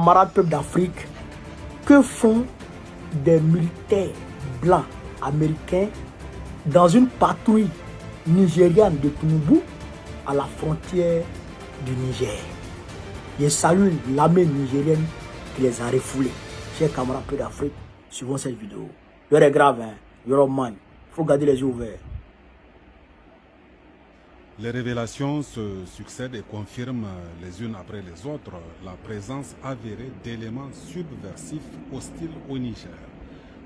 camarades peuples d'Afrique, que font des militaires blancs américains dans une patrouille nigériane de Tinubu à la frontière du Niger? Je salue l'armée nigérienne qui les a refoulés. Chers camarades peuples d'Afrique, suivons cette vidéo. L'heure est grave, hein? Your man. Il faut garder les yeux ouverts. Les révélations se succèdent et confirment les unes après les autres la présence avérée d'éléments subversifs hostiles au Niger.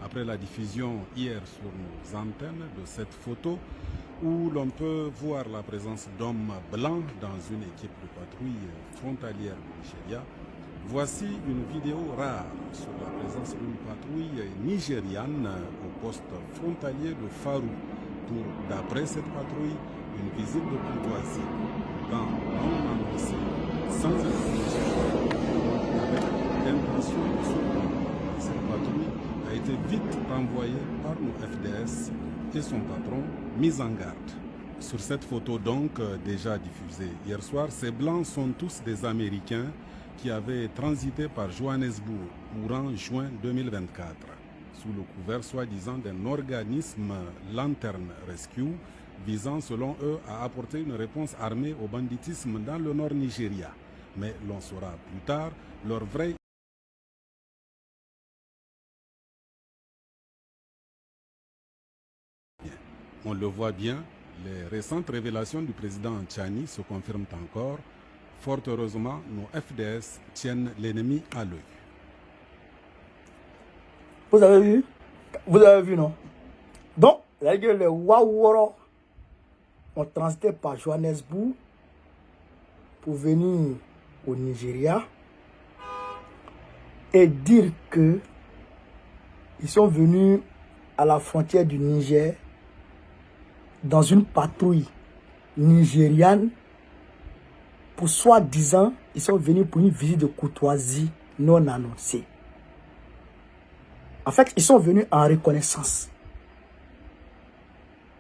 Après la diffusion hier sur nos antennes de cette photo où l'on peut voir la présence d'hommes blancs dans une équipe de patrouille frontalière du Nigeria, voici une vidéo rare sur la présence d'une patrouille nigériane au poste frontalier de Farou pour, d'après cette patrouille, une visite de courtoisie, dans non annoncé, sans information, avec l'intention de surprendre. Cette patrouille a été vite renvoyée par nos FDS et son patron mis en garde. Sur cette photo donc déjà diffusée hier soir, ces blancs sont tous des Américains qui avaient transité par Johannesburg courant juin 2024, sous le couvert soi-disant d'un organisme Lantern Rescue, visant selon eux à apporter une réponse armée au banditisme dans le nord Nigeria. Mais l'on saura plus tard leur vrai. On le voit bien, les récentes révélations du président Tchani se confirment encore. Fort heureusement, nos FDS tiennent l'ennemi à l'œil. Vous avez vu? Vous avez vu, non? Donc, les Waworo ont transité par Johannesburg pour venir au Nigeria et dire que ils sont venus à la frontière du Niger dans une patrouille nigériane pour soi-disant, ils sont venus pour une visite de courtoisie non annoncée. En fait, ils sont venus en reconnaissance.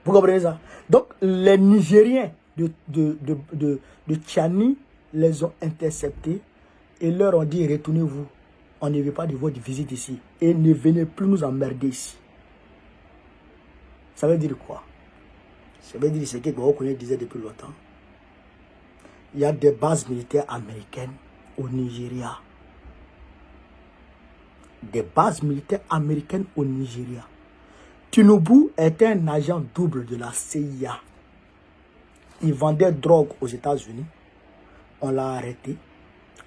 Vous comprenez ça? Donc, les Nigériens de Tchani les ont interceptés et leur ont dit, retournez-vous. On ne veut pas de votre visite ici. Et ne venez plus nous emmerder ici. Ça veut dire quoi? Ça veut dire ce que Gouakouni disait depuis longtemps. Il y a des bases militaires américaines au Nigeria. Des bases militaires américaines au Nigeria. Tinubu était un agent double de la CIA. Il vendait drogue aux États-Unis. On l'a arrêté.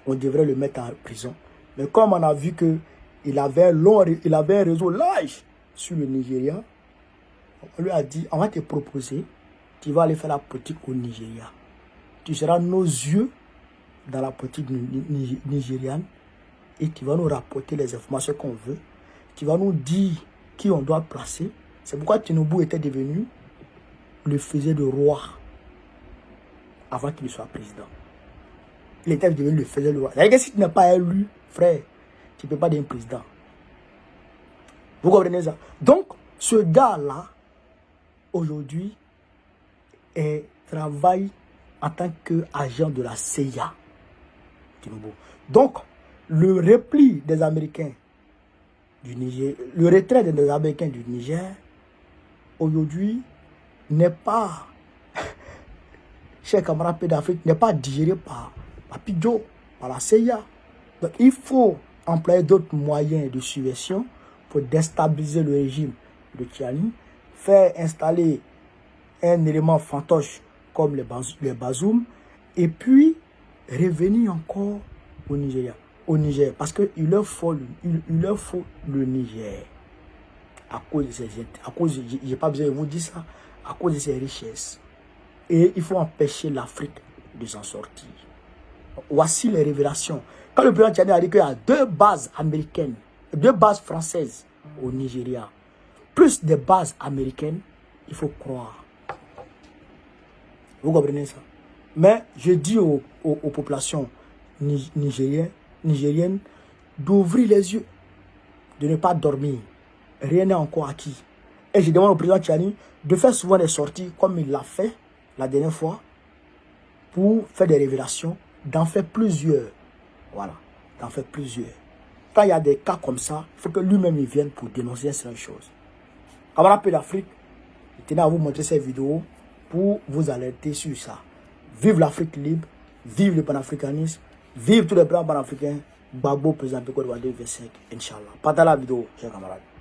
On devrait le mettre en prison. Mais comme on a vu qu'il avait un réseau large sur le Nigeria, on lui a dit, on va te proposer, tu vas aller faire la politique au Nigeria. Tu seras nos yeux dans la politique nigériane et tu vas nous rapporter les informations qu'on veut. Tu vas nous dire qui on doit placer. C'est pourquoi Tinubu était devenu le faisait de roi avant qu'il soit président. Il était devenu le faisait de roi. C'est-à-dire que si tu n'es pas élu, frère, tu ne peux pas devenir président. Vous comprenez ça? Donc, ce gars-là, aujourd'hui, travaille en tant qu'agent de la CIA. Tinubu. Donc, le repli des Américains du Niger, le retrait des Américains du Niger, aujourd'hui, n'est pas, chers camarades d'Afrique, n'est pas digéré par Pidjo, par la CIA. Donc, il faut employer d'autres moyens de subversion pour déstabiliser le régime de Tchani, faire installer un élément fantoche comme les Bazoum, et puis revenir encore au Nigeria. Au Niger, parce qu'il leur faut le Niger. À cause de ces, j'ai pas besoin de vous dire ça, à cause de ses richesses. Et il faut empêcher l'Afrique de s'en sortir. Voici les révélations. Quand le président Tchani a dit qu'il y a 2 bases américaines, 2 bases françaises au Nigeria, plus des bases américaines, il faut croire. Vous comprenez ça? Mais je dis aux populations nigériennes d'ouvrir les yeux, de ne pas dormir. Rien n'est encore acquis. Et je demande au président Tchani de faire souvent des sorties comme il l'a fait la dernière fois pour faire des révélations, d'en faire plusieurs. Voilà. d'en faire plusieurs. Quand il y a des cas comme ça, il faut que lui-même il vienne pour dénoncer certaines choses. Camarades Paix d'Afrique, je tenais à vous montrer cette vidéo pour vous alerter sur ça. Vive l'Afrique libre, vive le panafricanisme, vive tous les plans panafricains. Gbagbo, président Côte d'Ivoire 2025, Inch'Allah. Partagez la vidéo, chers camarades.